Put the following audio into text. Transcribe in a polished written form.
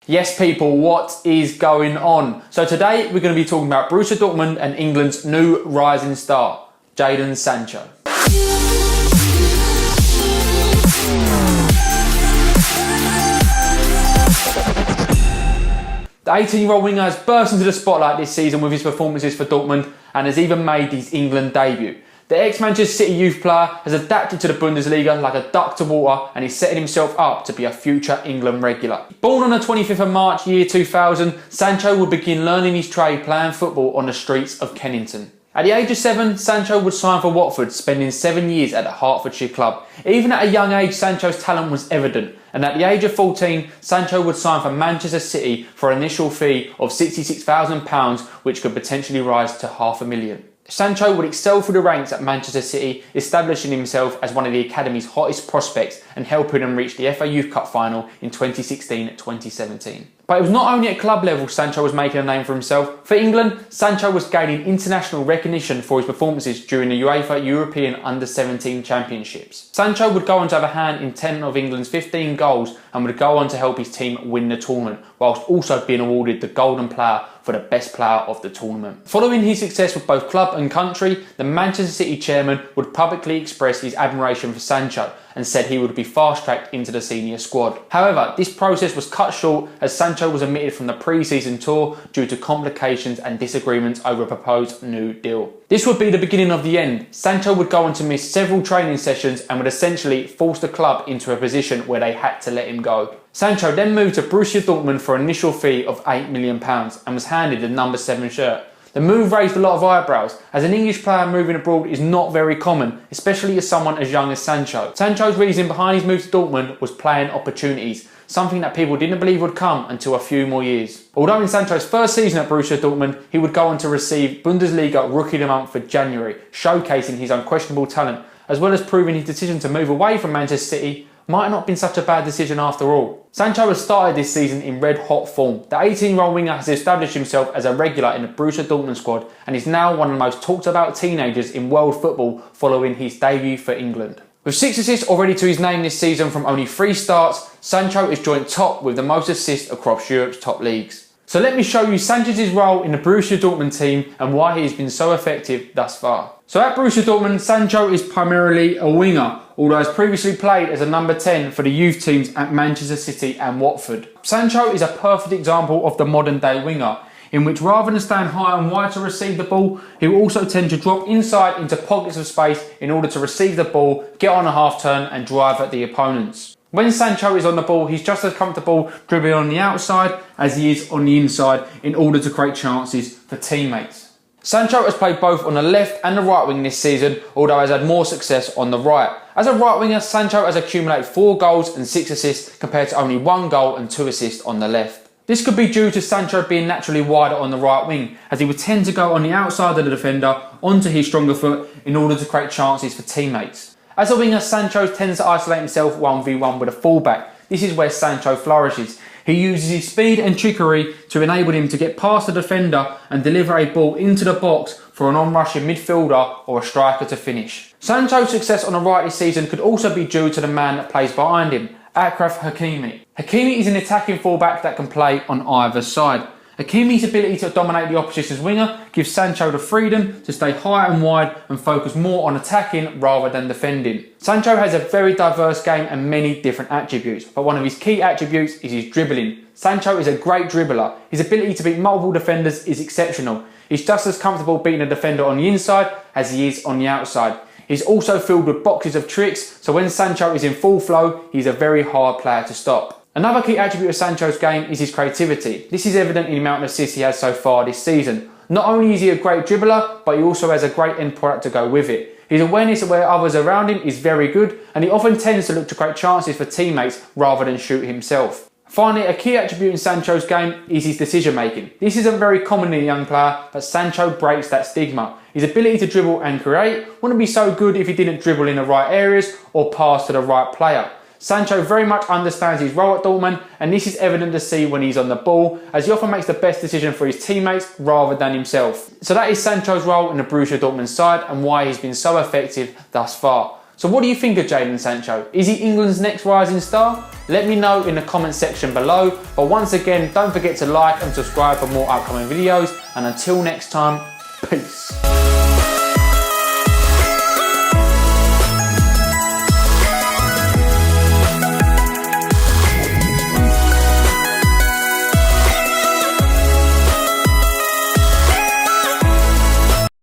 Yes people, what is going on? So today we're going to be talking about Borussia Dortmund and England's new rising star, Jadon Sancho. The 18-year-old winger has burst into the spotlight this season with his performances for Dortmund and has even made his England debut. The ex-Manchester City youth player has adapted to the Bundesliga like a duck to water and is setting himself up to be a future England regular. Born on the 25th of March year 2000, Sancho would begin learning his trade playing football on the streets of Kennington. At the age of 7, Sancho would sign for Watford, spending 7 years at the Hertfordshire club. Even at a young age, Sancho's talent was evident, and at the age of 14, Sancho would sign for Manchester City for an initial fee of £66,000, which could potentially rise to £500,000. Sancho would excel through the ranks at Manchester City, establishing himself as one of the academy's hottest prospects and helping them reach the FA Youth Cup final in 2016-2017. But it was not only at club level Sancho was making a name for himself. For England, Sancho was gaining international recognition for his performances during the UEFA European Under-17 Championships. Sancho would go on to have a hand in 10 of England's 15 goals and would go on to help his team win the tournament, whilst also being awarded the Golden Player for the best player of the tournament. Following his success with both club and country, the Manchester City chairman would publicly express his admiration for Sancho and said he would be fast-tracked into the senior squad. However, this process was cut short as Sancho was omitted from the pre-season tour due to complications and disagreements over a proposed new deal. This would be the beginning of the end. Sancho would go on to miss several training sessions and would essentially force the club into a position where they had to let him go. Sancho then moved to Borussia Dortmund for an initial fee of £8 million and was handed the number 7 shirt. The move raised a lot of eyebrows, as an English player moving abroad is not very common, especially as someone as young as Sancho. Sancho's reason behind his move to Dortmund was playing opportunities, something that people didn't believe would come until a few more years. Although in Sancho's first season at Borussia Dortmund, he would go on to receive Bundesliga Rookie of the Month for January, showcasing his unquestionable talent, as well as proving his decision to move away from Manchester City might not have been such a bad decision after all. Sancho has started this season in red-hot form. The 18-year-old winger has established himself as a regular in the Borussia Dortmund squad and is now one of the most talked about teenagers in world football following his debut for England. With 6 assists already to his name this season from only 3 starts, Sancho is joint top with the most assists across Europe's top leagues. So let me show you Sanchez's role in the Borussia Dortmund team and why he has been so effective thus far. So at Borussia Dortmund, Sancho is primarily a winger, although has previously played as a number 10 for the youth teams at Manchester City and Watford. Sancho is a perfect example of the modern day winger, in which rather than stand high and wide to receive the ball, he will also tend to drop inside into pockets of space in order to receive the ball, get on a half turn and drive at the opponents. When Sancho is on the ball, he's just as comfortable dribbling on the outside as he is on the inside in order to create chances for teammates. Sancho has played both on the left and the right wing this season, although has had more success on the right. As a right winger, Sancho has accumulated 4 goals and 6 assists compared to only 1 goal and 2 assists on the left. This could be due to Sancho being naturally wider on the right wing, as he would tend to go on the outside of the defender onto his stronger foot in order to create chances for teammates. As a winger, Sancho tends to isolate himself 1v1 with a fullback. This is where Sancho flourishes. He uses his speed and trickery to enable him to get past the defender and deliver a ball into the box for an on-rushing midfielder or a striker to finish. Sancho's success on the right this season could also be due to the man that plays behind him, Achraf Hakimi. Hakimi is an attacking fullback that can play on either side. Hakimi's ability to dominate the opposition's winger gives Sancho the freedom to stay high and wide and focus more on attacking rather than defending. Sancho has a very diverse game and many different attributes, but one of his key attributes is his dribbling. Sancho is a great dribbler. His ability to beat multiple defenders is exceptional. He's just as comfortable beating a defender on the inside as he is on the outside. He's also filled with boxes of tricks, so when Sancho is in full flow, he's a very hard player to stop. Another key attribute of Sancho's game is his creativity. This is evident in the amount of assists he has so far this season. Not only is he a great dribbler, but he also has a great end product to go with it. His awareness of where others are around him is very good, and he often tends to look to create chances for teammates rather than shoot himself. Finally, a key attribute in Sancho's game is his decision making. This isn't very common in a young player, but Sancho breaks that stigma. His ability to dribble and create wouldn't be so good if he didn't dribble in the right areas or pass to the right player. Sancho very much understands his role at Dortmund, and this is evident to see when he's on the ball, as he often makes the best decision for his teammates rather than himself. So that is Sancho's role in the Borussia Dortmund side and why he's been so effective thus far. So what do you think of Jadon Sancho? Is he England's next rising star? Let me know in the comment section below. But once again, don't forget to like and subscribe for more upcoming videos. And until next time, peace.